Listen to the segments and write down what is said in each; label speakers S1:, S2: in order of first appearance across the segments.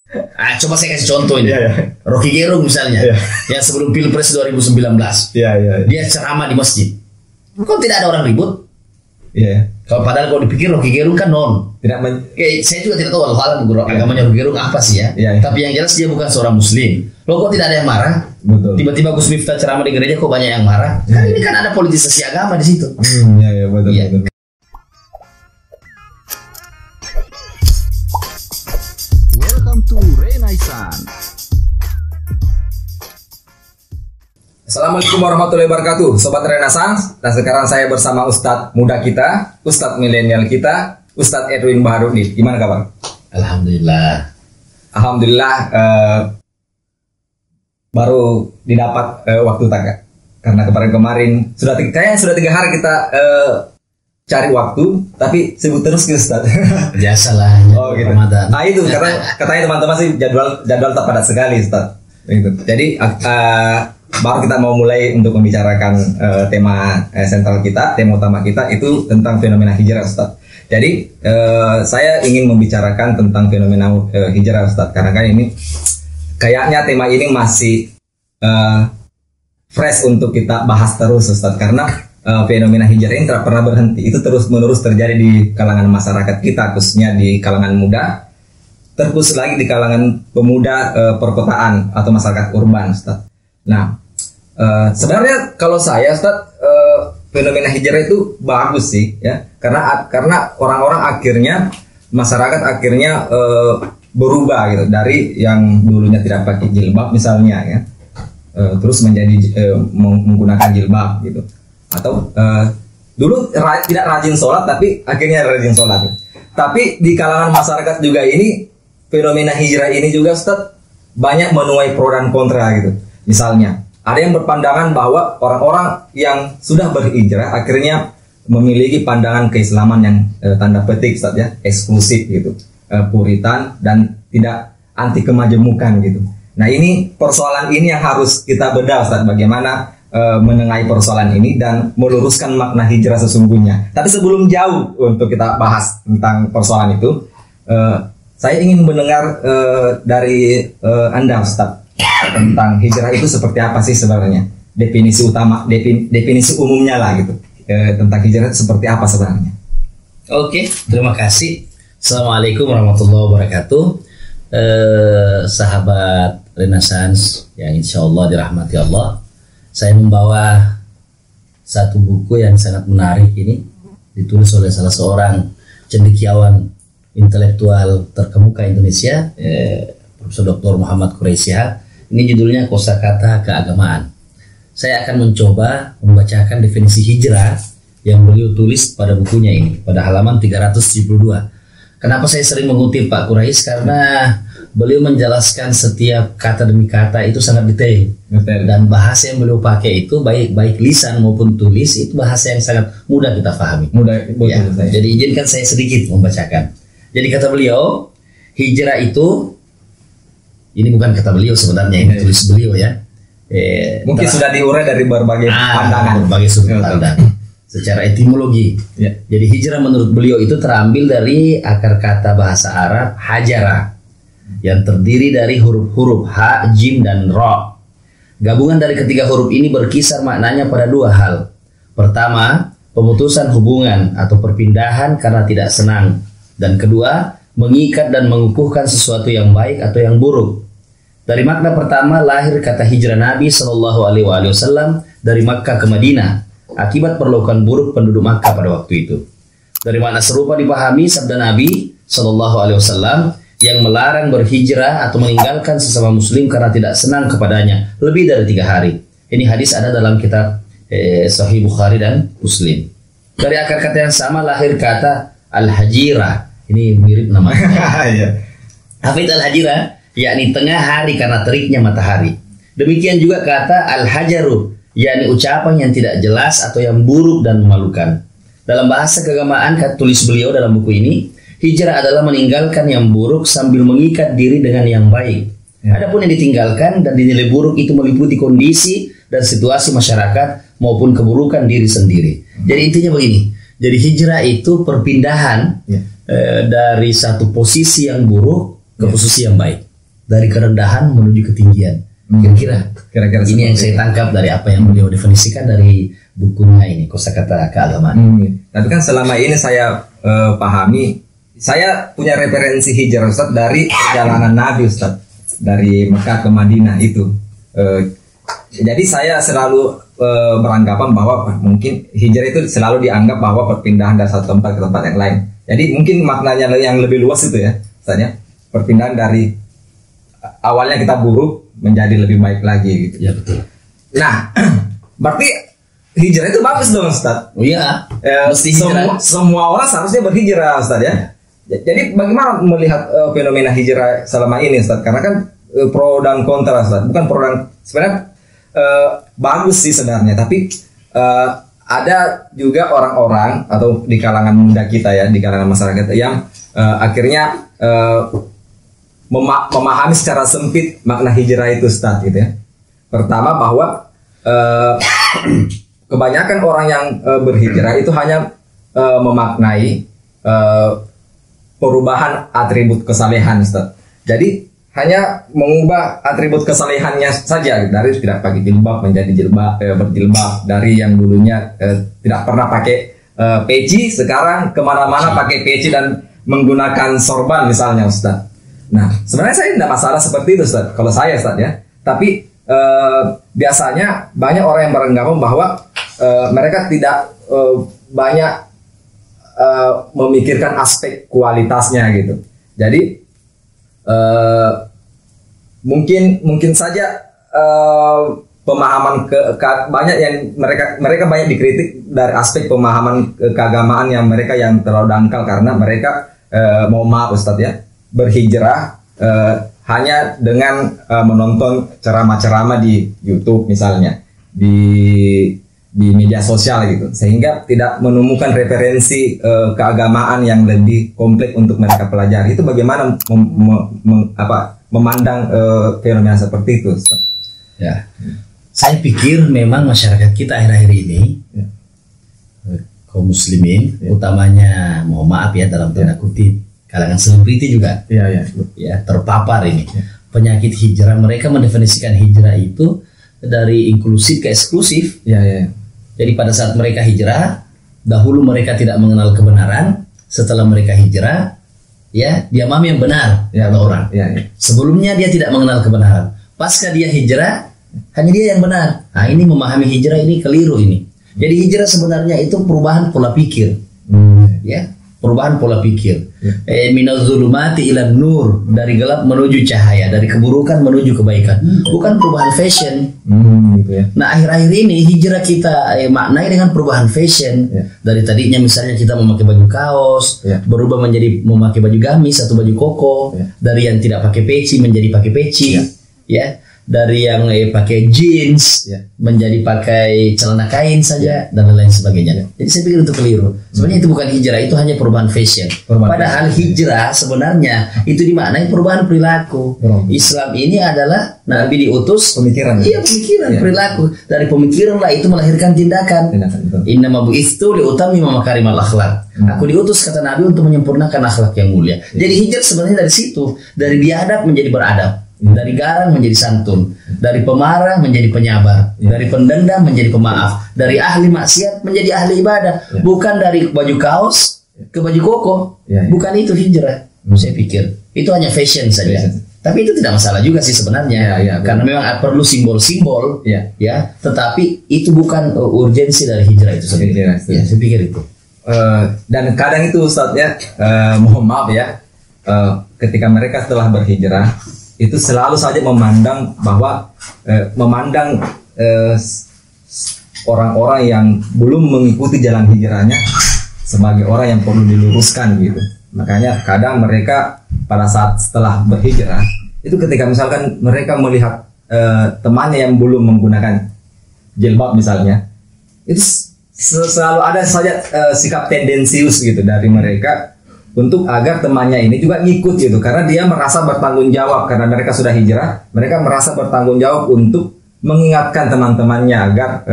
S1: Coba saya kasih contoh ini. Rocky Gerung misalnya, yang sebelum Pilpres 2019, dia ceramah di masjid. Kok tidak ada orang ribut? Kalau padahal kalau dipikir Rocky Gerung kan saya juga tidak tahu agamanya Rocky Gerung apa sih ya. Tapi yang jelas dia bukan seorang Muslim. Loh kok tidak ada yang marah? Tiba-tiba Gus Miftah ceramah di gereja kok banyak yang marah? Kan ini kan ada politisasi agama di situ.
S2: Betul.
S3: Welcome to Renaissance.
S2: Assalamualaikum warahmatullahi wabarakatuh, Sobat Renaissance. Dan sekarang saya bersama Ustadz muda kita, Ustadz milenial kita, Ustadz Edwin Baharudin. Gimana kabar?
S1: Alhamdulillah. Baru
S2: didapat waktu tak, karena kemarin sudah 3 hari kita cari waktu, tapi sibuk terus gitu Ustadz.
S1: Biasalah.
S2: Gitu. Ramadan. Nah itu katanya teman-teman sih jadwal tak padat sekali Ustadz. Gitu. Jadi baru kita mau mulai untuk membicarakan tema sentral kita, tema utama kita itu tentang fenomena hijrah Ustadz. Jadi saya ingin membicarakan tentang fenomena hijrah Ustadz, karena kan ini kayaknya tema ini masih fresh untuk kita bahas terus Ustadz, karena fenomena hijrah ini tidak pernah berhenti. Itu terus menerus terjadi di kalangan masyarakat kita, khususnya di kalangan muda, terkhusus lagi di kalangan pemuda perkotaan atau masyarakat urban Ustadz. Nah, sebenarnya kalau saya Ustadz, fenomena hijrah itu bagus sih ya, karena orang-orang akhirnya, masyarakat akhirnya berubah gitu, dari yang dulunya tidak pakai jilbab misalnya ya, terus menjadi menggunakan jilbab gitu, atau dulu tidak rajin sholat tapi akhirnya rajin sholat gitu. Tapi di kalangan masyarakat juga ini, fenomena hijrah ini juga Ustadz banyak menuai pro dan kontra gitu. Misalnya ada yang berpandangan bahwa orang-orang yang sudah berhijrah akhirnya memiliki pandangan keislaman yang tanda petik Ustadz ya, eksklusif gitu, puritan dan tidak anti kemajemukan gitu. Nah ini persoalan ini yang harus kita bedah Ustadz, bagaimana menengahi persoalan ini dan meluruskan makna hijrah sesungguhnya. Tapi sebelum jauh untuk kita bahas tentang persoalan itu, saya ingin mendengar dari Anda Ustadz, tentang hijrah itu seperti apa sih sebenarnya, definisi umumnya lah gitu, tentang hijrah seperti apa sebenarnya.
S1: Oke, terima kasih. Assalamualaikum warahmatullahi wabarakatuh. Sahabat Renaissance yang insya Allah dirahmati Allah, saya membawa satu buku yang sangat menarik ini, ditulis oleh salah seorang cendekiawan intelektual terkemuka Indonesia, Profesor Dr. Muhammad Quraisyah. Ini judulnya Kosakata Keagamaan. Saya akan mencoba membacakan definisi hijrah yang beliau tulis pada bukunya ini, pada halaman 372. Kenapa saya sering mengutip Pak Quraish? Karena beliau menjelaskan setiap kata demi kata itu sangat detail. Dan bahasa yang beliau pakai itu baik lisan maupun tulis, itu bahasa yang sangat mudah kita pahami. Ya, jadi izinkan saya sedikit membacakan. Jadi kata beliau, hijrah itu, ini bukan kata beliau sebenarnya, ini tulis beliau ya.
S2: Mungkin sudah diurai dari berbagai pandangan,
S1: berbagai sudut pandang. Secara etimologi, jadi hijrah menurut beliau itu terambil dari akar kata bahasa Arab hajara, yang terdiri dari huruf-huruf ha, jim, dan ro. Gabungan dari ketiga huruf ini berkisar maknanya pada 2 hal. Pertama, pemutusan hubungan atau perpindahan karena tidak senang. Dan kedua, mengikat dan mengukuhkan sesuatu yang baik atau yang buruk. Dari makna pertama lahir kata hijrah Nabi Shallallahu Alaihi Wasallam dari Makkah ke Madinah akibat perlakuan buruk penduduk Makkah pada waktu itu. Dari makna serupa dipahami sabda Nabi Shallallahu Alaihi Wasallam yang melarang berhijrah atau meninggalkan sesama Muslim karena tidak senang kepadanya lebih dari 3 hari. Ini hadis ada dalam kitab Sahih Bukhari dan Muslim. Dari akar kata yang sama lahir kata al-hajirah. Ini mirip namanya. Hafid al-hajirah, yakni tengah hari karena teriknya matahari. Demikian juga kata al-hajaru, yakni ucapan yang tidak jelas atau yang buruk dan memalukan. Dalam bahasa keagamaan, kata tulis beliau dalam buku ini, hijrah adalah meninggalkan yang buruk sambil mengikat diri dengan yang baik. Adapun yang ditinggalkan dan dinilai buruk itu meliputi kondisi dan situasi masyarakat maupun keburukan diri sendiri. Jadi intinya begini, jadi hijrah itu perpindahan dari satu posisi yang buruk ke posisi yang baik. dari kerendahan menuju ketinggian. Kira-kira ini yang saya tangkap dari apa yang beliau definisikan dari bukunya ini, Kosakata Keagamaan.
S2: Tapi kan selama ini saya pahami, saya punya referensi hijrah Ustaz dari perjalanan Nabi Ustaz, dari Mekah ke Madinah itu. Jadi saya selalu beranggapan bahwa mungkin hijrah itu selalu dianggap bahwa perpindahan dari satu tempat ke tempat yang lain. Jadi mungkin maknanya yang lebih luas itu ya, Ustaz ya. Perpindahan dari awalnya kita buruk menjadi lebih baik lagi gitu.
S1: Ya betul.
S2: Nah, berarti hijrah itu bagus dong Ustaz.
S1: Oh iya, mesti
S2: semua orang seharusnya berhijrah Ustaz ya. Jadi bagaimana melihat fenomena hijrah selama ini Ustaz? Karena kan pro dan kontra Ustaz. Bukan pro dan sebenarnya bagus sih sebenarnya, tapi ada juga orang-orang atau di kalangan muda kita ya, di kalangan masyarakat yang akhirnya memahami secara sempit makna hijrah itu Ustaz gitu ya. Pertama bahwa kebanyakan orang yang berhijrah itu hanya memaknai perubahan atribut kesalehan Ustaz. Jadi hanya mengubah atribut kesalehannya saja dari tidak pakai jilbab menjadi berjilbab, dari yang dulunya tidak pernah pakai peci sekarang kemana-mana pakai peci dan menggunakan sorban misalnya Ustaz. Nah sebenarnya saya tidak masalah seperti itu Ustaz kalau saya Ustaz ya. Tapi biasanya banyak orang yang beranggapan bahwa mereka tidak banyak memikirkan aspek kualitasnya gitu. Jadi mungkin saja pemahaman banyak yang mereka banyak dikritik dari aspek pemahaman keagamaan yang mereka yang terlalu dangkal karena mereka mohon maaf Ustadz ya berhijrah hanya dengan menonton ceramah-ceramah di YouTube misalnya di media sosial gitu, sehingga tidak menemukan referensi keagamaan yang lebih kompleks untuk mereka pelajari. Itu bagaimana memandang fenomena seperti itu Ustaz?
S1: Ya, saya pikir memang masyarakat kita akhir-akhir ini kaum muslimin utamanya mohon maaf ya dalam tanda kutip kalangan selebriti juga ya terpapar ini penyakit hijrah. Mereka mendefinisikan hijrah itu dari inklusif ke eksklusif. Jadi pada saat mereka hijrah, dahulu mereka tidak mengenal kebenaran. Setelah mereka hijrah, ya dia memahami yang benar kata orang. Sebelumnya dia tidak mengenal kebenaran. Pasca dia hijrah, hanya dia yang benar. Nah ini memahami hijrah ini keliru ini. Jadi hijrah sebenarnya itu perubahan pola pikir, ya perubahan pola pikir. Minaz zulumati ilan nur, dari gelap menuju cahaya, dari keburukan menuju kebaikan. Bukan perubahan fashion.
S2: Gitu ya.
S1: Nah akhir-akhir ini hijrah kita maknai dengan perubahan fashion. Dari tadinya misalnya kita memakai baju kaos, berubah menjadi memakai baju gamis atau baju koko. Dari yang tidak pakai peci menjadi pakai peci. Ya. Dari yang pakai jeans menjadi pakai celana kain saja dan lain sebagainya. Jadi saya pikir itu keliru. Sebenarnya itu bukan hijrah, itu hanya perubahan fashion. Padahal hijrah sebenarnya itu dimaknai perubahan perilaku. Islam ini adalah Nabi diutus
S2: pemikiran.
S1: Iya pemikiran, perilaku. Dari pemikiran lah itu melahirkan tindakan. Innama bu'itsu liutammima makarimal akhlak. Aku diutus kata Nabi untuk menyempurnakan akhlak yang mulia. Jadi hijrah sebenarnya dari situ, dari biadab menjadi beradab. Dari garang menjadi santun, dari pemarah menjadi penyabar, dari pendendam menjadi pemaaf, dari ahli maksiat menjadi ahli ibadah. Bukan dari baju kaos ke baju koko. Bukan itu hijrah. Saya pikir itu hanya fashion saja. Tapi itu tidak masalah juga sih sebenarnya, karena memang perlu simbol-simbol, ya. Tetapi itu bukan urgensi dari hijrah itu sendiri. Saya pikir itu.
S2: Dan kadang itu Ustaz ya, mohon maaf ya, ketika mereka telah berhijrah itu selalu saja memandang bahwa orang-orang yang belum mengikuti jalan hijrahnya sebagai orang yang perlu diluruskan gitu. Makanya kadang mereka pada saat setelah berhijrah itu ketika misalkan mereka melihat temannya yang belum menggunakan jilbab misalnya, itu selalu ada saja sikap tendensius gitu dari mereka untuk agar temannya ini juga ngikut gitu, karena dia merasa bertanggung jawab karena mereka sudah hijrah, mereka merasa bertanggung jawab untuk mengingatkan teman-temannya agar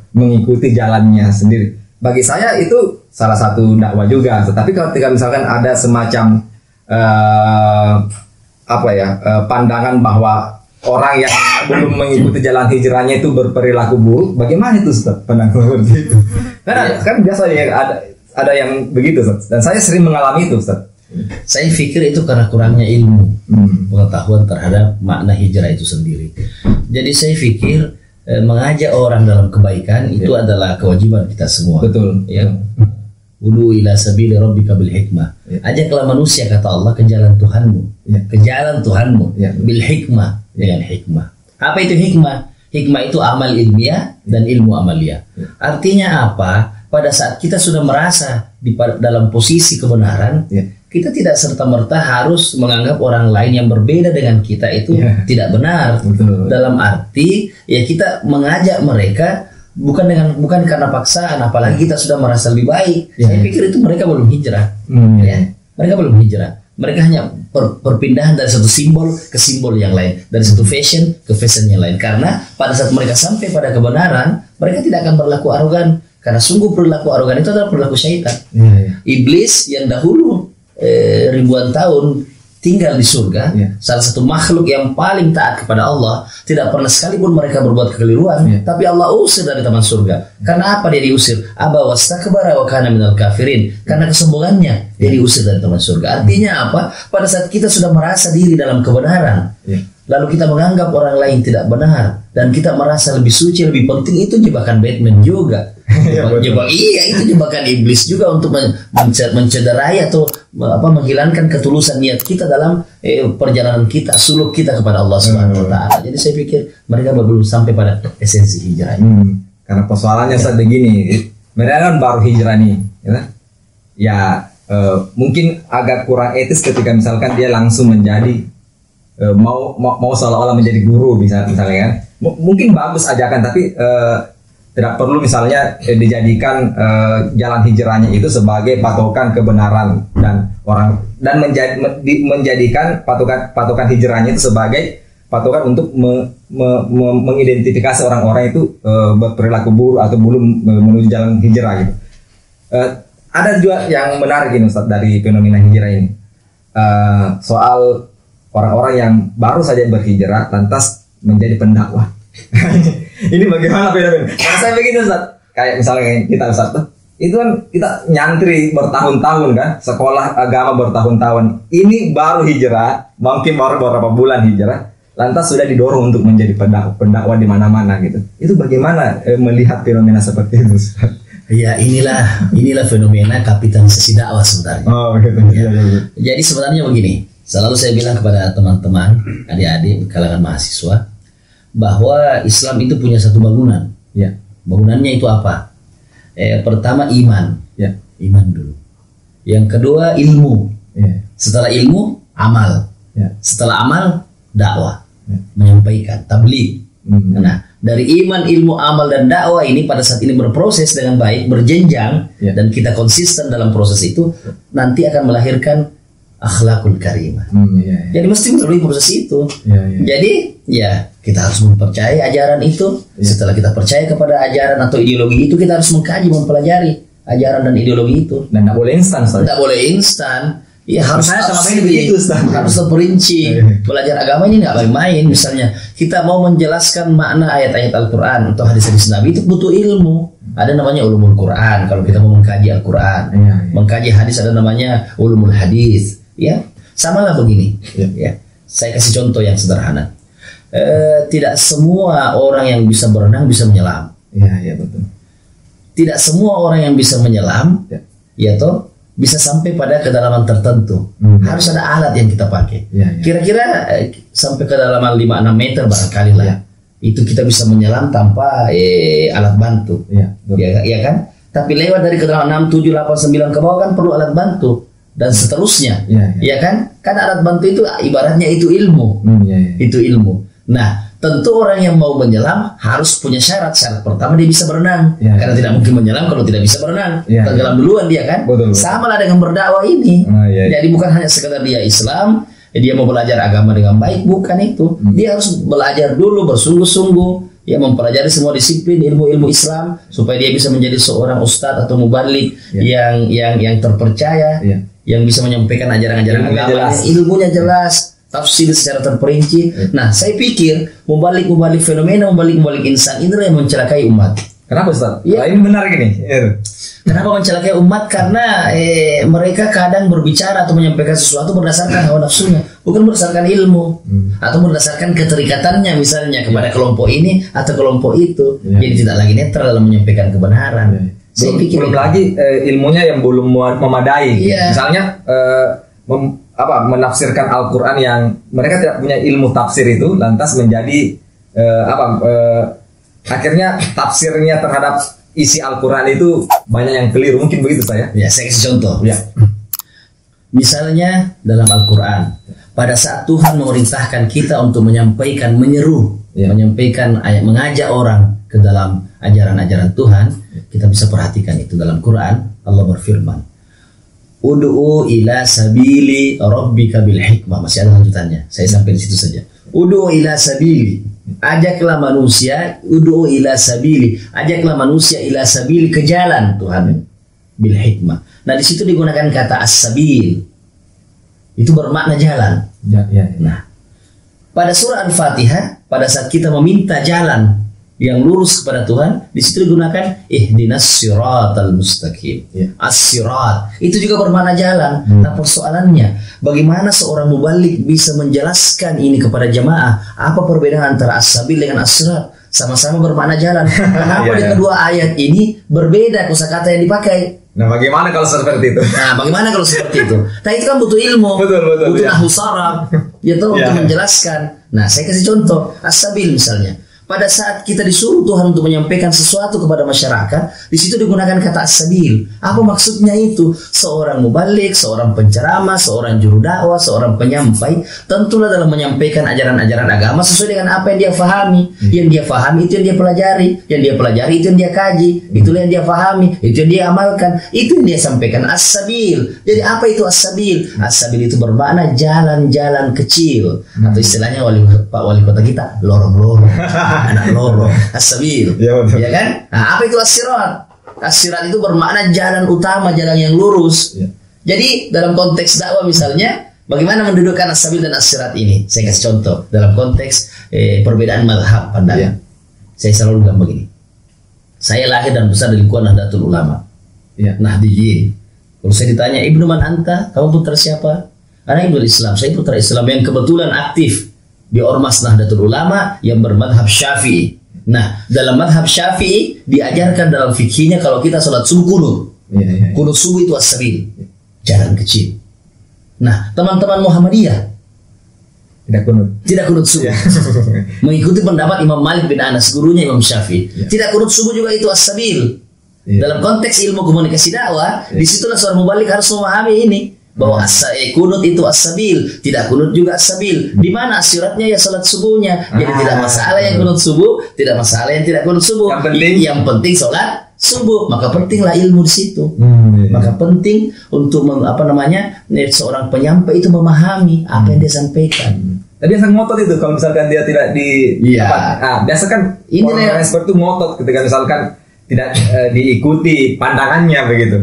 S2: mengikuti jalannya sendiri. Bagi saya itu salah satu dakwah juga. Tetapi kalau misalkan ada semacam pandangan bahwa orang yang belum mengikuti jalan hijrahnya itu berperilaku buruk. Bagaimana itu Ustaz pandangan seperti itu? Karena kan biasa ya ada yang begitu Ustaz. Dan saya sering mengalami itu Ustaz.
S1: Saya pikir itu karena kurangnya ilmu, pengetahuan terhadap makna hijrah itu sendiri. Jadi saya pikir mengajak orang dalam kebaikan itu adalah kewajiban kita semua.
S2: Betul.
S1: Ya. Udu ila sabili rabbika bil hikmah. Ajaklah manusia kata Allah ke jalan Tuhanmu. Ke jalan Tuhanmu bil hikmah, dengan hikmah. Apa itu hikmah? Hikmah itu amal ilmiah dan ilmu amalia. Artinya apa? Pada saat kita sudah merasa dalam posisi kebenaran, kita tidak serta-merta harus menganggap orang lain yang berbeda dengan kita itu tidak benar.
S2: Betul.
S1: Dalam arti ya kita mengajak mereka bukan karena paksaan, apalagi kita sudah merasa lebih baik. Saya pikir itu mereka belum hijrah. Mereka belum hijrah. Mereka hanya perpindahan dari satu simbol ke simbol yang lain, dari satu fashion ke fashion yang lain. Karena pada saat mereka sampai pada kebenaran, mereka tidak akan berlaku arogan. Karena sungguh perilaku arogan itu adalah perilaku syaitan. Iblis yang dahulu ribuan tahun tinggal di surga, salah satu makhluk yang paling taat kepada Allah, tidak pernah sekalipun mereka berbuat kekeliruan, tapi Allah usir dari taman surga. Karena apa dia diusir? Aba wastakbara wa kana minal kafirin. Karena kesombongannya dia diusir dari taman surga. Artinya apa? Pada saat kita sudah merasa diri dalam kebenaran, lalu kita menganggap orang lain tidak benar dan kita merasa lebih suci, lebih penting, itu jebakan Batman juga. Itu jebakan iblis juga untuk mencederai atau menghilangkan ketulusan niat kita dalam perjalanan kita, suluk kita kepada Allah Subhanahu wa taala. Jadi saya pikir mereka belum sampai pada esensi hijrah.
S2: Karena persoalannya saat begini, mereka kan baru hijrah nih, mungkin agak kurang etis ketika misalkan dia langsung menjadi mau seolah-olah menjadi guru misalnya kan. Mungkin bagus ajakan, tapi tidak perlu misalnya dijadikan jalan hijrahnya itu sebagai patokan kebenaran dan menjadikan patokan hijrahnya itu sebagai patokan untuk mengidentifikasi orang-orang itu berperilaku buruk atau belum menuju jalan hijrah gitu. Ada juga yang menarik ini Ustaz dari fenomena hijrah ini, soal orang-orang yang baru saja berhijrah lantas menjadi pendakwah. Ini bagaimana fenomena? Karena saya begini Ustaz, kayak misalnya kita Ustaz tuh, itu kan kita nyantri bertahun-tahun kan, sekolah agama bertahun-tahun. Ini baru hijrah, mungkin baru beberapa bulan hijrah, lantas sudah didorong untuk menjadi pendakwah di mana-mana gitu. Itu bagaimana melihat fenomena seperti itu Ustaz?
S1: Ya inilah fenomena kapitalisasi dakwah sebenarnya.
S2: Oh gitu.
S1: Jadi sebenarnya begini, selalu saya bilang kepada teman-teman, adik-adik kalangan mahasiswa, bahwa Islam itu punya satu bangunan. Bangunannya itu apa? Pertama iman. Iman dulu. Yang kedua ilmu. Setelah ilmu amal. Setelah amal dakwah. Menyampaikan tabligh. Nah, dari iman, ilmu, amal dan dakwah ini pada saat ini berproses dengan baik, berjenjang, dan kita konsisten dalam proses itu, nanti akan melahirkan akhlakul karimah. Jadi mesti melalui proses itu. Jadi kita harus mempercayai ajaran itu. Setelah kita percaya kepada ajaran atau ideologi itu, kita harus mengkaji, mempelajari ajaran dan ideologi itu.
S2: Dan tidak boleh instan.
S1: Tidak boleh instan. Ya harus
S2: begitu,
S1: harus terperinci. Belajar agama ini nggak main-main. Misalnya kita mau menjelaskan makna ayat-ayat Al-Quran atau hadis-hadis Nabi, itu butuh ilmu. Ada namanya ulumul Quran kalau kita mau mengkaji Al-Quran. Mengkaji hadis ada namanya ulumul hadis. Sama lah begini. Saya kasih contoh yang sederhana. Tidak semua orang yang bisa berenang bisa menyelam.
S2: Betul.
S1: Tidak semua orang yang bisa menyelam, bisa sampai pada kedalaman tertentu. Harus ada alat yang kita pakai. Kira-kira sampai kedalaman 5-6 meter barangkali lah. Itu kita bisa menyelam tanpa alat bantu. Ya kan? Tapi lewat dari kedalaman 6, 7, 8, 9 ke bawah kan perlu alat bantu. Dan seterusnya. Ya kan? Kan alat bantu itu ibaratnya itu ilmu. Itu ilmu. Nah, tentu orang yang mau menyelam harus punya syarat. Syarat pertama dia bisa berenang. Karena tidak mungkin menyelam kalau tidak bisa berenang. Tenggelam duluan dia kan. Sama lah dengan berdakwah ini. Jadi bukan hanya sekedar dia Islam, dia mau belajar agama dengan baik, bukan itu. Dia harus belajar dulu bersungguh-sungguh, mempelajari semua disiplin ilmu-ilmu Islam supaya dia bisa menjadi seorang ustadz atau mubalik yang terpercaya, yang bisa menyampaikan ajaran-ajaran agama, ilmunya jelas. tafsir secara terperinci. Nah, saya pikir membalik fenomena, membalik insan inilah yang mencelakai umat.
S2: Kenapa Ustaz?
S1: Ya.
S2: Ini benar gini.
S1: Kenapa mencelakai umat? Karena mereka kadang berbicara atau menyampaikan sesuatu berdasarkan hawa nafsunya, bukan berdasarkan ilmu atau berdasarkan keterikatannya misalnya kepada kelompok ini atau kelompok itu. Jadi tidak lagi netral dalam menyampaikan kebenaran. Saya pikir
S2: belum lagi ilmunya yang belum memadai. Misalnya menafsirkan Al-Quran yang mereka tidak punya ilmu tafsir itu, lantas menjadi akhirnya tafsirnya terhadap isi Al-Quran itu banyak yang keliru. Mungkin begitu saya.
S1: Ya, saya kasih contoh. Ya. Misalnya dalam Al-Quran, pada saat Tuhan memerintahkan kita untuk menyampaikan, menyampaikan ayat, mengajak orang ke dalam ajaran-ajaran Tuhan, kita bisa perhatikan itu dalam Quran. Allah berfirman, Ud'u ila sabili rabbika bil hikmah. Masih ada lanjutannya. Saya sampai di situ saja. Ud'u ila sabili, ajaklah manusia, ud'u ila sabili, ajaklah manusia ila sabili, ke jalan Tuhan bil hikmah. Nah, di situ digunakan kata as-sabil. Itu bermakna jalan. Nah, pada surah Al-Fatihah, pada saat kita meminta jalan yang lurus kepada Tuhan, di situ digunakan ihdinas siratal mustaqim. As-sirat itu juga bermakna jalan. Nah, persoalannya bagaimana seorang mubalik bisa menjelaskan ini kepada jamaah? Apa perbedaan antara as-sabil dengan as-sirat? Sama-sama bermakna jalan. Kenapa di kedua ayat ini berbeda kosakata yang dipakai?
S2: Nah, bagaimana kalau seperti itu?
S1: Nah, itu kan butuh ilmu, butuh nahwu saraf, untuk menjelaskan. Nah, saya kasih contoh as-sabil misalnya. Pada saat kita disuruh Tuhan untuk menyampaikan sesuatu kepada masyarakat, di situ digunakan kata as-sabil. Apa maksudnya itu? Seorang mubalik, seorang penceramah, seorang juru dakwah, seorang penyampai, tentulah dalam menyampaikan ajaran-ajaran agama sesuai dengan apa yang dia fahami. Yang dia fahami itu yang dia pelajari, yang dia pelajari itu yang dia kaji, itulah yang dia fahami, itu yang dia amalkan, itu yang dia sampaikan. As-sabil. Jadi apa itu as-sabil? As-sabil itu bermakna jalan-jalan kecil, atau istilahnya Pak Wali Kota kita, lorong-lorong. Anak lorong, as-sabil, ya kan? Nah, apa itu as-sirat? As-sirat itu bermakna jalan utama, jalan yang lurus. Jadi dalam konteks dakwah misalnya, bagaimana mendudukkan as-sabil dan as-sirat ini? Saya kasih contoh dalam konteks perbedaan mazhab pandangan. Saya selalu bilang begini. Saya lahir dan besar di lingkungan Nahdlatul Ulama, Nahdiyin. Kalau saya ditanya, Ibnu man anta? Kamu putra siapa? Anak Ibnu Islam. Saya putra Islam yang kebetulan aktif di Ormas Nahdlatul Ulama yang bermadhab Syafi'i. Nah, dalam madhab Syafi'i diajarkan dalam fikihnya kalau kita sholat subuh kunut. Kunut subuh itu as-sabil, jalan kecil. Nah, teman-teman Muhammadiyah tidak kunut subuh. Mengikuti pendapat Imam Malik bin Anas, gurunya Imam Syafi'i. Tidak kunut subuh juga itu as-sabil. Dalam konteks ilmu komunikasi dakwah, disitulah seorang mubalik harus memahami ini. Bahwa kunut itu as-sabil, tidak kunut juga as-sabil. Di mana as-siratnya ya salat subuhnya. Jadi tidak masalah yang kunut subuh, tidak masalah yang tidak kunut subuh. Yang penting salat subuh. Maka pentinglah ilmu di situ. Maka penting untuk seorang penyampai itu memahami apa yang dia sampaikan.
S2: Tapi biasa ngotot itu kalau misalkan dia tidak biasa kan orang seperti itu ngotot ketika misalkan tidak diikuti pandangannya begitu.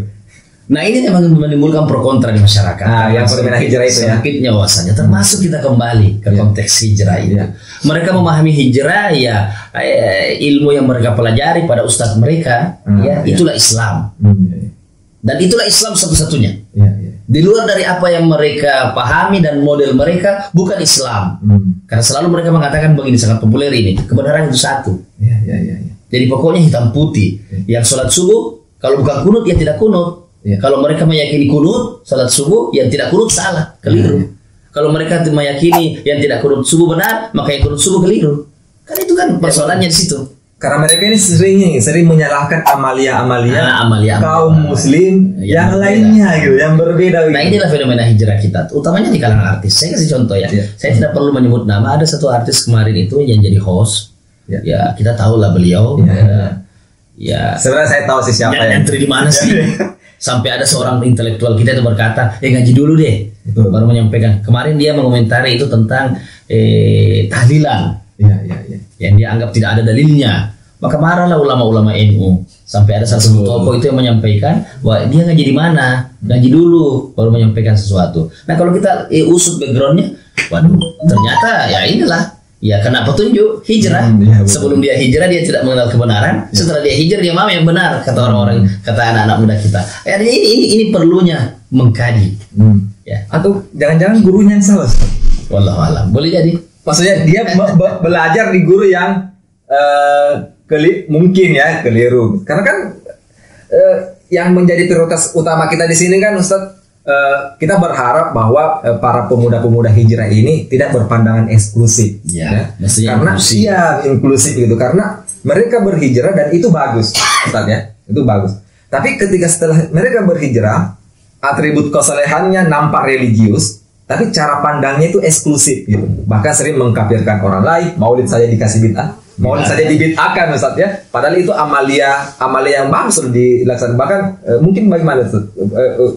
S1: Nah, ini memang menimbulkan pro kontra di masyarakat.
S2: Yang fenomena hijrah itu
S1: sedikitnya wawasannya. Termasuk kita kembali ke konteks hijrah itu. Mereka memahami hijrah ilmu yang mereka pelajari pada ustadz mereka, itulah Islam. Dan itulah Islam satu-satunya. Di luar dari apa yang mereka pahami dan model mereka bukan Islam. Karena selalu mereka mengatakan begini, sangat populer ini, kebenaran itu satu. Jadi pokoknya hitam putih. Yang sholat subuh kalau bukan kunut ya tidak kunut. Kalau mereka meyakini kunut salat subuh, yang tidak kunut salah, keliru. Kalau mereka meyakini yang tidak kunut subuh benar, maka yang kunut subuh keliru. Kan itu kan persoalannya di situ.
S2: Karena mereka ini sering menyalahkan amalia kaum muslim yang lainnya gitu, yang berbeda.
S1: Nah, inilah fenomena hijrah kita, utamanya di kalangan artis. Saya kasih contoh ya. Saya tidak perlu menyebut nama. Ada satu artis kemarin itu yang jadi host. Ya, kita tahu lah beliau.
S2: Sebenarnya saya tahu sih siapa
S1: yang di mana sih. Sampai ada seorang intelektual kita itu berkata, ngaji dulu deh, baru menyampaikan. Kemarin dia mengomentari itu tentang tahlilan, yang dia anggap tidak ada dalilnya. Maka marahlah ulama-ulama NU. Sampai ada satu tokoh itu yang menyampaikan bahwa dia ngaji di mana, ngaji dulu baru menyampaikan sesuatu. Nah kalau kita usut backgroundnya, waduh ternyata ya inilah ya kena petunjuk hijrah. Sebelum dia hijrah dia tidak mengenal kebenaran. Setelah dia hijrah dia mau yang benar, kata orang-orang, kata anak-anak muda kita. Ini perlunya mengkaji. Ya.
S2: Atau jangan-jangan gurunya yang salah.
S1: Wallahu alam. Boleh jadi.
S2: Maksudnya dia belajar di guru yang mungkin ya keliru. Karena kan yang menjadi prioritas utama kita di sini kan Ustadz, kita berharap bahwa para pemuda-pemuda hijrah ini tidak berpandangan eksklusif,
S1: ya.
S2: Karena inklusif gitu. Karena mereka berhijrah dan itu bagus, Ustadz ya, itu bagus. Tapi ketika setelah mereka berhijrah, atribut kesalehannya nampak religius, tapi cara pandangnya itu eksklusif gitu. Bahkan sering mengkafirkan orang lain, maulid saja dikasih bid'ah. Maulid saja dibid'ahkan Ustaz ya. Padahal itu amalia yang bagus dilaksanakan. Bahkan mungkin bagaimana Ustaz?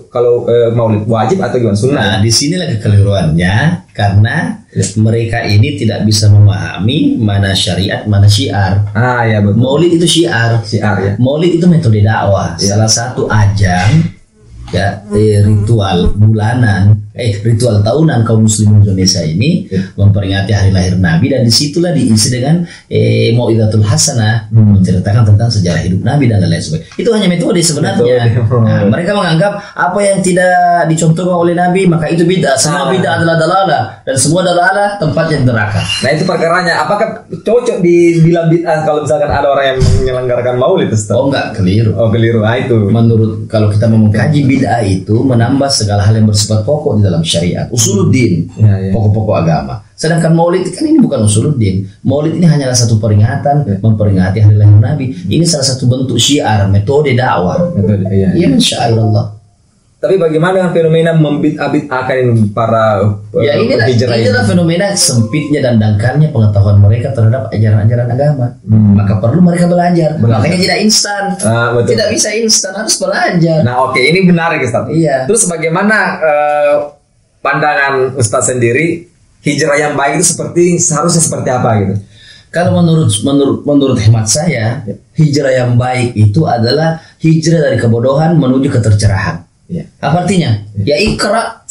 S2: Kalau maulid wajib atau gimana? Sunnah.
S1: Nah, di sinilah kekeliruannya karena mereka ini tidak bisa memahami mana syariat, mana syiar.
S2: Ya betul.
S1: Maulid itu syiar.
S2: Ya.
S1: Maulid itu metode dakwah. Salah satu ajang ya ritual bulanan ritual tahunan kaum muslimin Indonesia ini memperingati hari lahir Nabi, dan disitulah diisi dengan mau'izatul hasanah, menceritakan tentang sejarah hidup Nabi dan lain-lain sebagainya. Itu hanya metode sebenarnya. Nah, mereka menganggap apa yang tidak dicontohkan oleh Nabi maka itu bid'ah. Semua bid'ah adalah dalalah, dan semua dalalah tempatnya neraka.
S2: Nah itu perkaranya. Apakah cocok dibilang bid'ah kalau misalkan ada orang yang menyelenggarakan maulid Ustaz?
S1: Oh enggak, keliru.
S2: Nah itu.
S1: Menurut kalau kita mau mengkaji bid'ah itu menambah segala hal yang bersifat pokok di dalam syariat, usuluddin, pokok-pokok agama. Sedangkan maulid kan ini bukan usuluddin. Maulid ini hanyalah satu peringatan, memperingati hari lahir Nabi. Ini salah satu bentuk syiar, metode dakwah. Iya, insyaAllah.
S2: Tapi bagaimana dengan fenomena membid'ah-bid'ahkan para
S1: inilah fenomena sempitnya dan dangkalnya pengetahuan mereka terhadap ajaran-ajaran agama. Maka perlu mereka belajar. Makanya tidak instan. Tidak bisa instan, harus belajar.
S2: Nah oke, ini menarik Ustaz.
S1: Iya.
S2: Terus bagaimana pandangan Ustaz sendiri, hijrah yang baik itu seharusnya seperti apa gitu?
S1: Kalau menurut hemat saya, hijrah yang baik itu adalah hijrah dari kebodohan menuju ketercerahan. Apa artinya? Ya Iqra,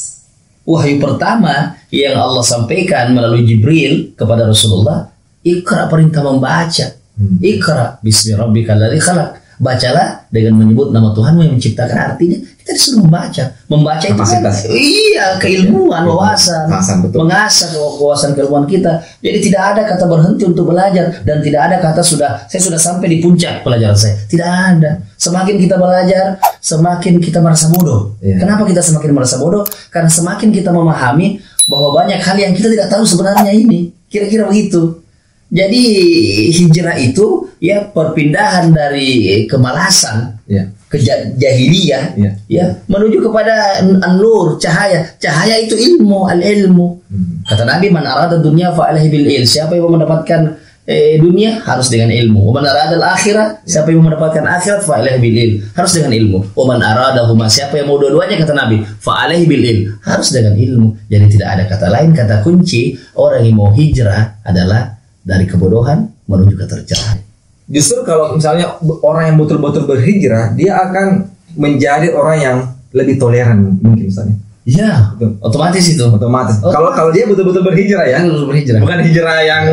S1: wahyu pertama yang Allah sampaikan melalui Jibril kepada Rasulullah. Iqra, perintah membaca. Iqra bismi rabbikal ladzi khalaq. Bacalah dengan menyebut nama Tuhanmu yang menciptakan. Artinya kita disuruh membaca itu kan, keilmuan, wawasan, mengasah wawasan keilmuan kita. Jadi tidak ada kata berhenti untuk belajar, dan tidak ada kata saya sudah sampai di puncak pelajaran saya. Tidak ada. Semakin kita belajar, semakin kita merasa bodoh. Kenapa kita semakin merasa bodoh? Karena semakin kita memahami bahwa banyak hal yang kita tidak tahu sebenarnya ini. Kira-kira begitu. Jadi hijrah itu ya perpindahan dari kemalasan ke jahiliyah menuju kepada an-nur, cahaya itu ilmu, al-ilmu. Kata Nabi, man arada dunya fa alaihi bil ilm. Siapa yang mau mendapatkan dunia harus dengan ilmu. Wa man arada al-akhirah, siapa yang mau mendapatkan akhirat fa alaihi bil ilm, harus dengan ilmu. Wa man arada huma, siapa yang mau dua-duanya, kata Nabi, fa alaihi bil ilm, harus dengan ilmu. Jadi tidak ada kata lain, kata kunci orang yang mau hijrah adalah dari kebodohan menuju ketercerahan.
S2: Justru kalau misalnya orang yang betul-betul berhijrah, dia akan menjadi orang yang lebih toleran mungkin misalnya.
S1: Iya, otomatis itu.
S2: Otomatis. Kalau dia betul-betul berhijrah ya, bukan hijrah yang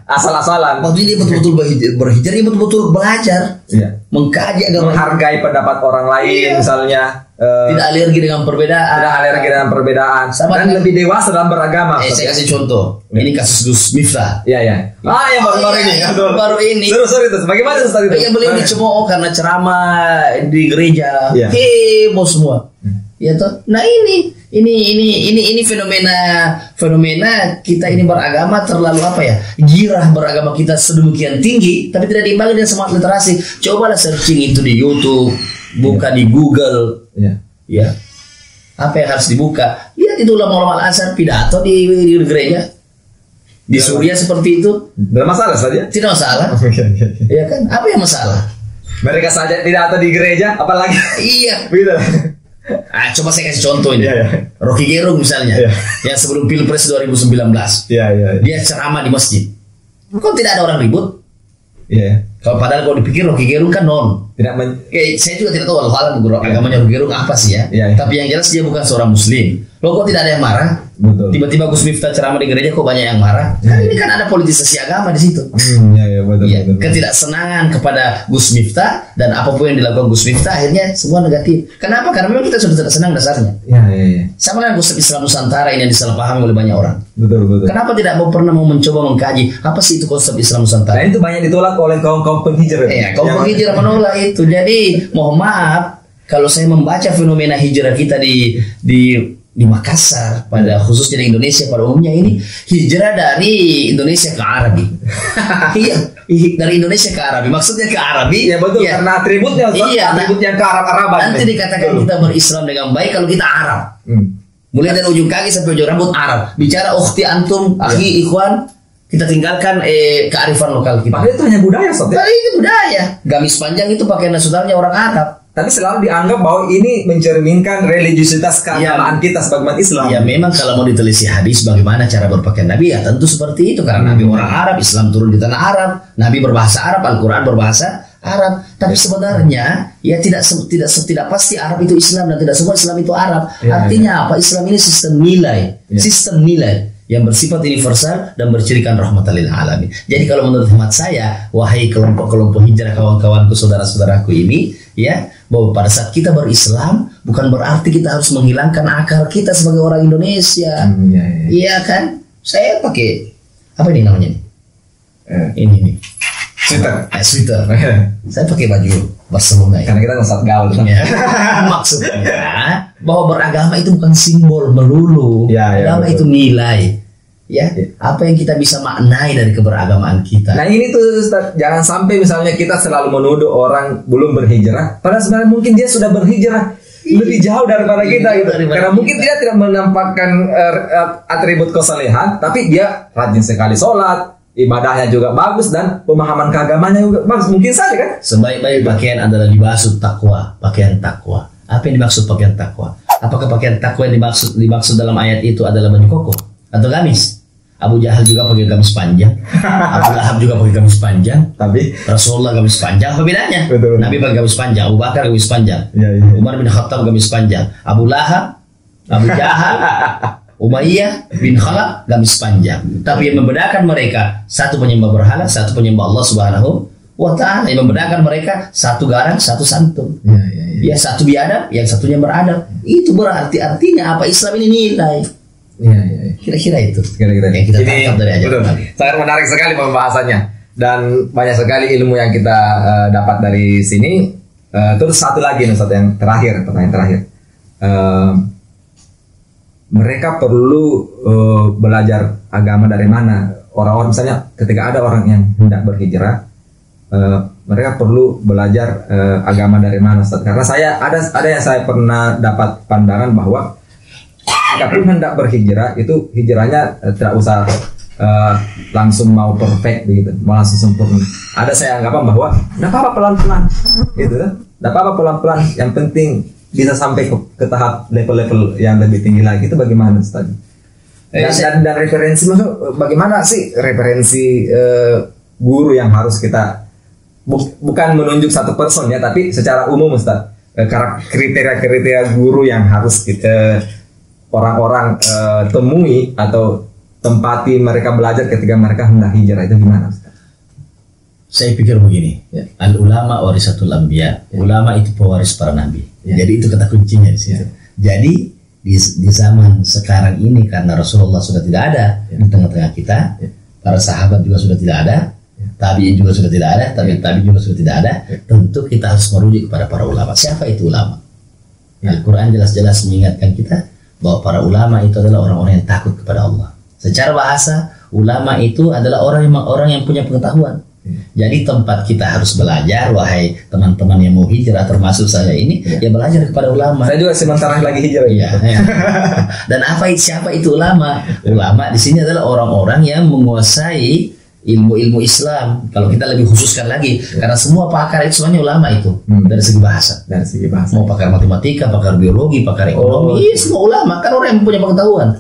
S2: asal-asalan.
S1: Maksudnya dia betul-betul berhijrah, dia betul-betul belajar, mengkaji agama,
S2: menghargai pendapat orang lain misalnya.
S1: Tidak alergi dengan perbedaan.
S2: Dan lebih dewasa dalam beragama.
S1: Saya kasih contoh. Ini kasus Gus Miftah.
S2: Yang baru ini.
S1: Baru ini.
S2: Sorry itu. Bagaimana Ustaz itu?
S1: Beliau dicemooh karena ceramah di gereja. Heboh semua. Ya toh. Nah ini fenomena kita ini beragama terlalu girah beragama kita sedemikian tinggi, tapi tidak diimbangi dengan semangat literasi. Cobalah searching itu di YouTube, buka di Google. Apa yang harus dibuka? Lihat itu ulama-ulama Al-Azhar pidato di gereja. Di Suriah seperti itu.
S2: Tidak masalah saja.
S1: Tidak masalah. Iya kan? Apa yang masalah?
S2: Mereka saja pidato di gereja, apalagi.
S1: Iya.
S2: Begitu.
S1: Coba saya kasih contoh ini. Rocky Gerung misalnya, yang sebelum Pilpres 2019. Dia ceramah di masjid. Kok tidak ada orang ribut? Kalau padahal kalau dipikir Rocky Gerung kan non. Saya juga tidak tahu hal-hal agamanya Rocky Gerung apa sih ya. Tapi yang jelas dia bukan seorang Muslim. Loh kok tidak ada yang marah?
S2: Betul.
S1: Tiba-tiba Gus Miftah ceramah di gereja kok banyak yang marah? Kan ini kan ada politisasi agama di situ.
S2: Betul.
S1: Ketidaksenangan kepada Gus Miftah dan apapun yang dilakukan Gus Miftah akhirnya semua negatif. Kenapa? Karena memang kita sudah tidak senang dasarnya. Sama dengan Gus Islam Nusantara ini yang disalahpahami oleh banyak orang.
S2: Betul.
S1: Kenapa tidak pernah mau mencoba mengkaji apa sih itu konsep Islam Nusantara?
S2: Nah itu banyak ditolak oleh kaum penghijrah.
S1: Kaum penghijrah menolak itu. Jadi mohon maaf kalau saya membaca fenomena hijrah kita di Makassar, pada khususnya di Indonesia pada umumnya ini hijrah dari Indonesia ke Arabi. Dari Indonesia ke Arabi. Maksudnya ke Arabi.
S2: Ya betul karena atributnya atributnya ke Arab-Araban.
S1: Nanti dikatakan kita berislam dengan baik kalau kita Arab. Mulai dari ujung kaki sampai ujung rambut Arab. Bicara ukhti antum, akhi, ikhwan, kita tinggalkan kearifan lokal kita.
S2: Padahal itu hanya budaya, Sob.
S1: Itu budaya. Gamis panjang itu pakaian saudaranya orang Arab.
S2: Tapi selalu dianggap bahwa ini mencerminkan religiusitas keagamaan kita sebagai umat Islam.
S1: Ya memang kalau mau ditelisik hadis bagaimana cara berpakaian Nabi ya tentu seperti itu karena Nabi orang Arab, Islam turun di tanah Arab, Nabi berbahasa Arab, Al-Quran berbahasa Arab. Tapi sebenarnya ya tidak pasti Arab itu Islam dan tidak semua Islam itu Arab. Artinya apa? Islam ini sistem nilai yang bersifat universal dan bercirikan rahmatan lil alamin. Jadi kalau menurut hemat saya, wahai kelompok-kelompok hijrah kawan-kawanku, saudara-saudaraku ini, ya, bahwa pada saat kita berislam bukan berarti kita harus menghilangkan akal kita sebagai orang Indonesia. Iya kan? Saya pakai apa ini namanya nih? Ini nih. Sweater. Saya pakai baju Barcelona ya.
S2: Karena kita nggak gaul.
S1: Maksudnya bahwa beragama itu bukan simbol melulu. Agama itu nilai. Apa yang kita bisa maknai dari keberagamaan kita.
S2: Nah ini tuh Ustaz, jangan sampai misalnya kita selalu menuduh orang belum berhijrah, padahal sebenarnya mungkin dia sudah berhijrah lebih jauh daripada kita gitu. Karena mungkin dia tidak menampakkan atribut kesalehan, tapi dia rajin sekali sholat, ibadahnya juga bagus dan pemahaman keagamannya juga bagus. Mungkin saja kan?
S1: Sebaik-baik pakaian adalah libasut takwa, pakaian takwa. Apa yang dimaksud pakaian takwa? Apakah pakaian takwa yang dimaksud dalam ayat itu adalah baju koko atau gamis? Abu Jahal juga pakai gamis panjang, Abu Lahab juga pakai gamis panjang,
S2: tapi
S1: Rasulullah gamis panjang. Apa bedanya?
S2: Betul.
S1: Nabi pakai gamis panjang, Abu Bakar gamis panjang, Umar bin Khattab gamis panjang, Abu Lahab, Abu Jahal, Umayyah bin Khalaf gamis panjang. Tapi yang membedakan mereka satu penyembah berhala, satu penyembah Allah Subhanahu wa Ta'ala. Yang membedakan mereka satu garang, satu santun. Ya satu biadab, yang satunya beradab. Itu berarti artinya apa? Islam ini nilai. Kira-kira itu. Yang kita tangkap dari ajaran Nabi.
S2: Sangat menarik sekali pembahasannya dan banyak sekali ilmu yang kita dapat dari sini. Terus satu lagi Ustaz, yang terakhir, pertanyaan terakhir. Mereka perlu belajar agama dari mana? Orang-orang misalnya ketika ada orang yang hendak berhijrah, mereka perlu belajar agama dari mana, Ustaz? Karena saya ada yang saya pernah dapat pandangan bahwa jika pun hendak berhijrah itu hijrahnya tidak usah langsung mau perfect begitu, mau langsung sempurna. Ada saya anggapan bahwa tidak apa-apa pelan-pelan, gitu kan? Tidak apa-apa pelan-pelan. Yang penting bisa sampai ke tahap level-level yang lebih tinggi lagi. Itu bagaimana Ustaz? Dan referensi, bagaimana sih referensi guru yang harus kita bukan menunjuk satu person ya, tapi secara umum Ustaz, kriteria-kriteria guru yang harus kita orang-orang temui atau tempati mereka belajar ketika mereka hendak hijrah, itu gimana Ustaz?
S1: Saya pikir begini, al ulama warisatul anbiya, ulama itu pewaris para nabi. Jadi itu kata kuncinya di situ. Jadi di zaman sekarang ini karena Rasulullah sudah tidak ada di tengah-tengah kita, para sahabat juga sudah tidak ada, tabi'in juga sudah tidak ada, tabi'in juga sudah tidak ada, tentu kita harus merujuk kepada para ulama. Siapa itu ulama? Al-Quran jelas-jelas mengingatkan kita bahwa para ulama itu adalah orang-orang yang takut kepada Allah. Secara bahasa, ulama itu adalah orang yang punya pengetahuan. Jadi tempat kita harus belajar, wahai teman-teman yang mau hijrah termasuk saya ini, ya belajar kepada ulama.
S2: Saya juga sementara lagi hijrah.
S1: Dan siapa itu ulama? Ulama di sini adalah orang-orang yang menguasai ilmu-ilmu Islam. Kalau kita lebih khususkan lagi, karena semua pakar itu semuanya ulama itu dari segi bahasa. Mau pakar matematika, pakar biologi, pakar ekonomi, semua ulama kan orang yang punya pengetahuan.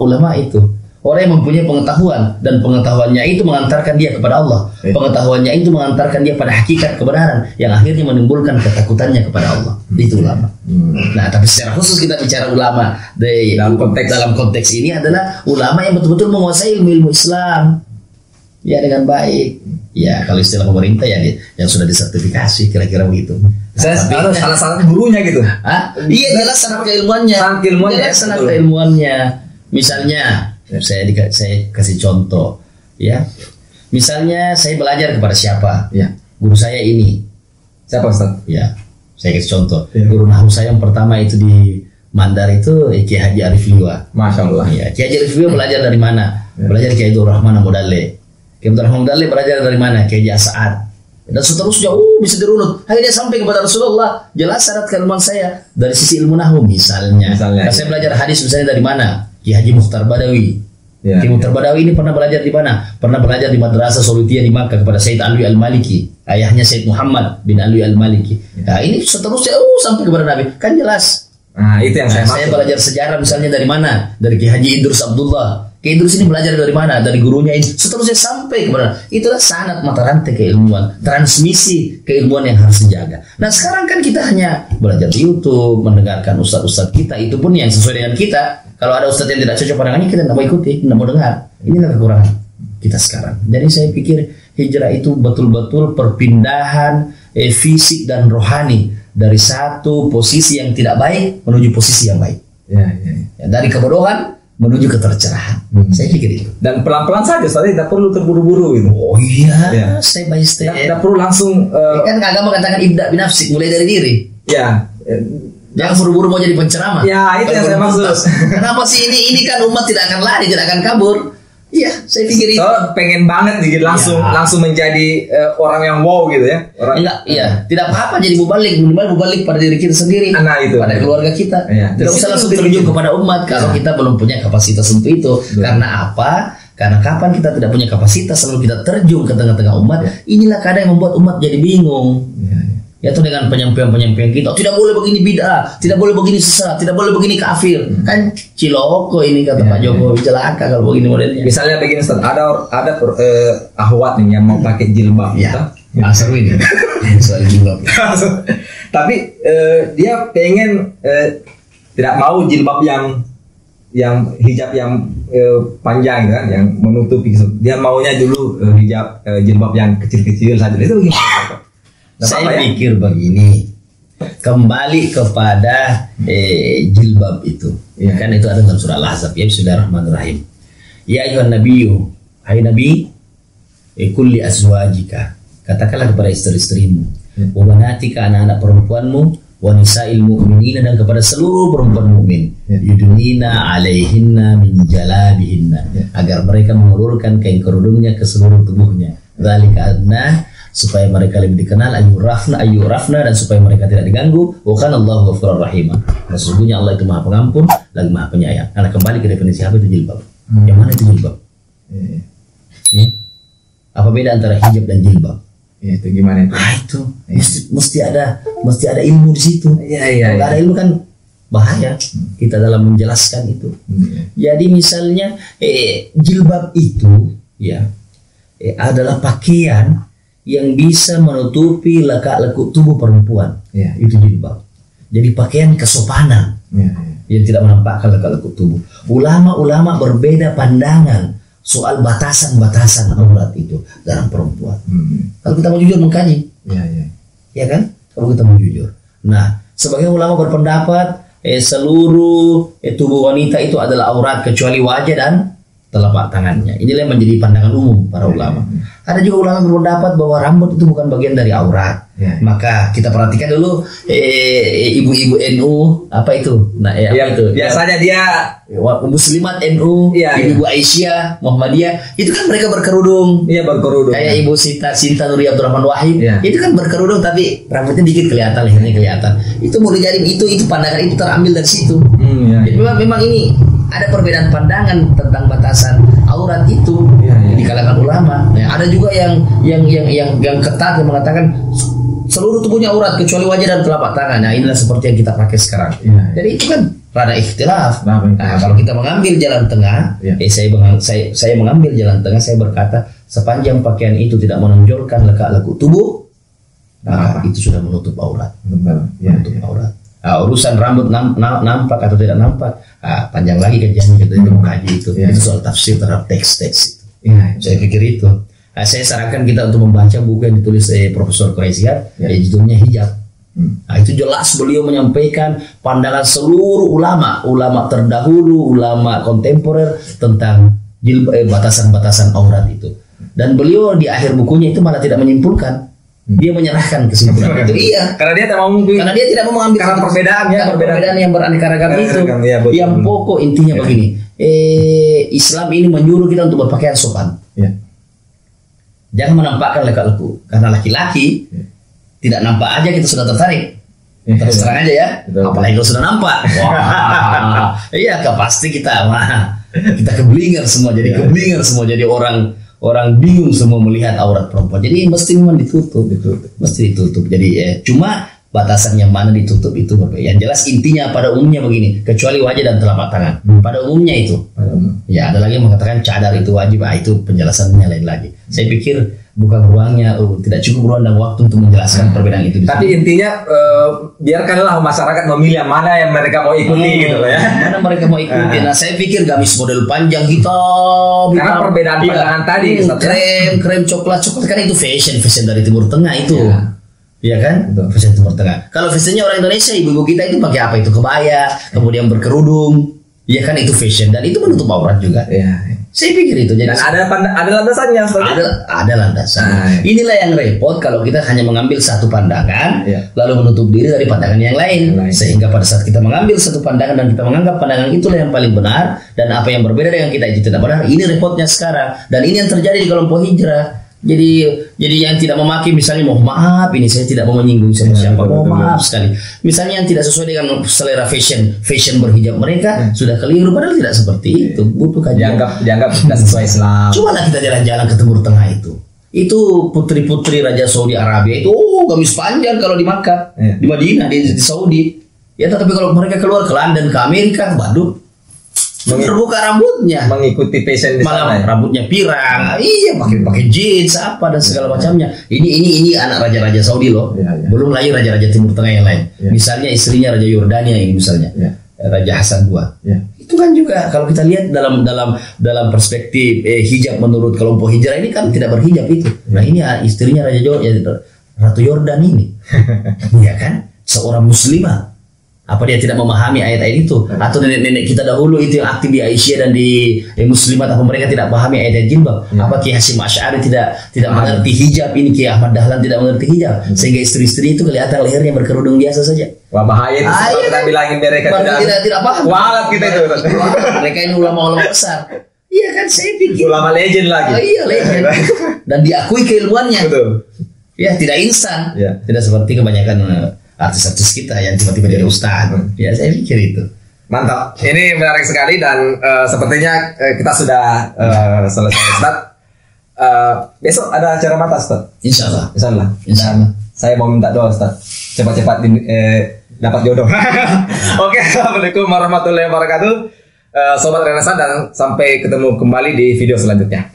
S1: Ulama itu. Orang yang mempunyai pengetahuan dan pengetahuannya itu mengantarkan dia kepada Allah. Pengetahuannya itu mengantarkan dia pada hakikat kebenaran yang akhirnya menimbulkan ketakutannya kepada Allah. Itu ulama. Nah, tapi secara khusus kita bicara ulama dalam konteks ini adalah ulama yang betul-betul menguasai ilmu Islam. Ya dengan baik. Ya kalau istilah pemerintah ya yang sudah disertifikasi kira-kira begitu.
S2: Saya salah satu gurunya gitu.
S1: Iya jelas sangat keilmuannya. Sangat keilmuannya. Misalnya saya kasih contoh ya. Misalnya saya belajar kepada siapa?
S2: Ya.
S1: Guru saya ini.
S2: Siapa Ustaz?
S1: Ya. Saya kasih contoh.
S2: Ya.
S1: Guru nahwu saya yang pertama itu di Mandar itu Kiai Haji Arif Liwa.
S2: Masya Allah.
S1: Ya, Kiai Haji Arif Liwa belajar dari mana? Ya. Belajar Kiai Abdul Rahman Modalle. Kiai Abdul Rahman Modalle belajar dari mana? Kiai Haji As'ad. Dan seterusnya bisa dirunut. Akhirnya sampai kepada Rasulullah. Jelas syarat keilmuan saya dari sisi ilmu nahwu misalnya. Nah, saya belajar hadis misalnya dari mana? Kiai Haji Mukhtar Badawi. Ya. Kiai Mukhtar Badawi ini pernah belajar di mana? Pernah belajar di Madrasah Solutiyah di Makkah kepada Sayyid Alwi Al-Maliki, ayahnya Sayyid Muhammad bin Alwi Al-Maliki. Nah, ini seterusnya sampai kepada Nabi. Kan jelas.
S2: Nah, itu yang
S1: saya belajar sejarah misalnya dari mana? Dari Kiai Haji Idrus Abdullah. Kiai Idrus ini belajar dari mana? Dari gurunya ini. Seterusnya sampai kepada. Itulah sanad mata rantai keilmuan, transmisi keilmuan yang harus dijaga. Nah, sekarang kan kita hanya belajar di YouTube, mendengarkan ustadz-ustadz kita, itu pun yang sesuai dengan kita. Kalau ada ustadz yang tidak cocok pandangannya, kita tidak mau ikuti, tidak mau dengar. Inilah kekurangan kita sekarang. Jadi saya pikir hijrah itu betul-betul perpindahan fisik dan rohani dari satu posisi yang tidak baik menuju posisi yang baik. Ya, dari kebodohan menuju ketercerahan. Saya pikir itu.
S2: Dan pelan-pelan saja, soalnya tidak perlu terburu-buru gitu.
S1: Oh iya, step by step.
S2: Tidak perlu langsung.
S1: Kan agama katakan ibda binafsik, mulai dari diri.
S2: Ya.
S1: Jangan buru-buru mau jadi penceramah.
S2: Ya, itu yang saya maksud.
S1: Kenapa sih ini kan umat tidak akan lari, tidak akan kabur. Iya, saya pikir itu.
S2: Pengen banget gitu langsung menjadi orang yang wow gitu ya.
S1: Tidak apa-apa jadi mubalik pada diri kita sendiri, pada keluarga kita. Tidak usah langsung terjun kepada umat kalau kita belum punya kapasitas untuk itu. Karena apa? Karena kapan kita tidak punya kapasitas lalu kita terjun ke tengah-tengah umat, inilah kadang yang membuat umat jadi bingung. Yaitu dengan penyampaian kita, tidak boleh begini bid'ah, tidak boleh begini sesat, tidak boleh begini kafir. Kan ciloko ini kata Pak Jokowi, celaka kalau begini modelnya.
S2: Misalnya begini Ustaz, ada ahwat nih yang mau pakai jilbab.
S1: Seru ini. Soal jilbab.
S2: Tapi dia pengen tidak mau jilbab yang hijab yang panjang kan, yang menutupi. Dia maunya dulu hijab jilbab yang kecil-kecil saja. Itu bagaimana?
S1: Saya pikir begini, kembali kepada jilbab itu. Kan itu ada dalam surah Al-Ahzab. Ya Bismillahirrahmanirrahim. Ya ayuhan nabiyyu, hai nabi, kulli azwajika, katakanlah kepada istri-istrimu, wa banatika, anak-anak perempuanmu, wa nisa'il mu'minina, dan kepada seluruh perempuan mukmin, yudunina alaihinna min jalabihinna, agar mereka mengulurkan kain kerudungnya ke seluruh tubuhnya. Dzalika adna, supaya mereka lebih dikenal, ayyurafna, dan supaya mereka tidak diganggu. Wa kana Allahu ghafurur rahim. Dan sesungguhnya Allah itu Maha Pengampun lagi Maha Penyayang. Karena kembali ke definisi apa itu jilbab. Yang mana itu jilbab? Apa beda antara hijab dan jilbab?
S2: Itu gimana itu?
S1: Itu mesti ada ilmu di situ. Kalau ada ilmu kan bahaya kita dalam menjelaskan itu. Jadi misalnya jilbab itu adalah pakaian yang bisa menutupi lekuk tubuh perempuan. Itu jilbab. Jadi pakaian kesopanan yang tidak menampakkan lekuk tubuh. Ulama-ulama berbeda pandangan soal batasan-batasan aurat itu dalam perempuan. Kalau kita mau jujur mengkaji, ya kan? Kalau kita mau jujur. Nah, sebagai ulama berpendapat seluruh tubuh wanita itu adalah aurat kecuali wajah dan telapak tangannya. Inilah yang menjadi pandangan umum para ulama. Ada juga ulama berpendapat bahwa rambut itu bukan bagian dari aurat. Maka kita perhatikan dulu ibu-ibu NU apa itu? Nah, apa itu?
S2: Biasanya dia
S1: muslimat NU, ibu Aisyah, Muhammadiyah, itu kan mereka berkerudung.
S2: Berkerudung.
S1: Kayak ibu Sinta Nuri Abdurrahman Wahid, itu kan berkerudung tapi rambutnya dikit kelihatan, lehernya kelihatan. Itu boleh jadi itu pandangan itu terambil dari situ. Jadi memang ini ada perbedaan pandangan tentang batasan aurat itu di kalangan ulama. Ada juga yang ketat yang mengatakan seluruh tubuhnya aurat kecuali wajah dan telapak tangan. Nah, inilah seperti yang kita pakai sekarang. Jadi itu kan rada ikhtilaf.
S2: Nah,
S1: Kalau kita mengambil jalan tengah,
S2: Ya.
S1: saya mengambil jalan tengah, saya berkata sepanjang pakaian itu tidak menonjolkan lekuk-lekuk tubuh, maka itu sudah menutup aurat. Menutup aurat. Urusan rambut nampak atau tidak nampak, panjang lagi kajiannya, kita itu mengkaji itu. Itu soal tafsir terhadap teks-teks itu. Saya pikir itu. Saya sarankan kita untuk membaca buku yang ditulis Profesor Quraisiyat, judulnya Hijab. Itu jelas beliau menyampaikan pandangan seluruh ulama terdahulu, ulama kontemporer tentang batasan-batasan aurat itu. Dan beliau di akhir bukunya itu malah tidak menyimpulkan, dia menyerahkan kesimpulan itu. Iya,
S2: Karena dia tidak mau mengambil
S1: perbedaan yang beraneka ragam itu. Yang pokok intinya begini, Islam ini menyuruh kita untuk berpakaian sopan. Jangan menampakkan lekuk-lekuk, karena laki-laki tidak nampak aja kita sudah tertarik. Terus terang aja ya. Apalagi kalau sudah nampak. Wah, iya, pasti kita keblinger semua, jadi keblinger semua, jadi orang bingung semua melihat aurat perempuan. Jadi mesti memang ditutup. Mesti ditutup. Jadi cuma batasan yang mana ditutup itu berbeda. Yang jelas intinya pada umumnya begini, kecuali wajah dan telapak tangan. Pada umumnya itu. Ya, ada lagi yang mengatakan cadar itu wajib. Itu penjelasannya lain lagi. Saya pikir bukan ruangnya, tidak cukup ruang dan waktu untuk menjelaskan perbedaan itu.
S2: Tapi intinya biarkanlah masyarakat memilih yang mana yang mereka mau ikuti gitu ya.
S1: Mana mereka mau ikuti. Nah, saya pikir gamis model panjang hitam.
S2: Karena perbedaan pandangan tadi,
S1: krem coklat kan itu fashion dari Timur Tengah itu. Iya kan? Fashion Timur Tengah. Kalau fashionnya orang Indonesia, ibu-ibu kita itu pakai apa? Itu kebaya, kemudian berkerudung. Iya kan, itu fashion dan itu menutup aurat juga. Saya pikir itu. Jadi
S2: dan ada landasannya.
S1: Ada landasan. Inilah yang repot kalau kita hanya mengambil satu pandangan, lalu menutup diri dari pandangan yang lain. Sehingga pada saat kita mengambil satu pandangan dan kita menganggap pandangan itulah yang paling benar, dan apa yang berbeda dengan kita itu tidak benar. Ini repotnya sekarang, dan ini yang terjadi di kelompok hijrah. Jadi yang tidak memaki, misalnya, mohon maaf, ini saya tidak mau menyinggung siapa, mohon maaf sekali. Misalnya yang tidak sesuai dengan selera fashion berhijab mereka sudah keliru, padahal tidak seperti itu. Butuh kajian.
S2: Dianggap tidak sesuai Islam.
S1: Cobalah kita jalan-jalan ke Timur Tengah itu. Itu putri-putri Raja Saudi Arabia itu gamis panjang kalau di Makkah, di Madinah, di Saudi. Ya, tetapi kalau mereka keluar ke London, ke Amerika, ke Bandung, terbuka rambutnya,
S2: mengikuti fashion di
S1: malah rambutnya pirang, pakai jeans apa dan segala macamnya. Ini anak raja-raja Saudi loh, belum lagi raja-raja Timur Tengah yang lain. Misalnya istrinya Raja Yordania ini misalnya, Raja Hasan II. Itu kan juga kalau kita lihat dalam perspektif hijab menurut kelompok hijrah ini kan tidak berhijab itu. Nah, ini istrinya Ratu Yordan ini, ya kan, seorang muslimah. Apa dia tidak memahami ayat-ayat itu? Atau nenek-nenek kita dahulu itu yang aktif di Aisyah dan di Muslimat, apa mereka tidak pahami ayat-ayat jilbab? Apa Kiai Hasyim Asy'ari tidak mengerti hijab? Ini Kiai Ahmad Dahlan tidak mengerti hijab, sehingga istri-istri itu kelihatan lehernya berkerudung biasa saja.
S2: Wah, bahaya itu. Kita bilangin mereka
S1: tidak paham.
S2: Walat kita itu.
S1: Mereka ini ulama-ulama besar. Iya kan, saya pikir
S2: ulama legend lagi.
S1: Iya, legend. Dan diakui keilmuannya.
S2: Betul.
S1: Ya, tidak instan. Tidak seperti kebanyakan artis-artis kita yang tiba-tiba jadi ustaz. Ya, saya pikir itu.
S2: Mantap. Ini menarik sekali dan sepertinya kita sudah selesai, Ustaz. Besok ada acara mata, Ustaz.
S1: Insyaallah.
S2: Dan saya mau minta doa, Ustaz. Cepat-cepat dapat jodoh. Oke, assalamualaikum warahmatullahi wabarakatuh. Sobat Renaissance, dan sampai ketemu kembali di video selanjutnya.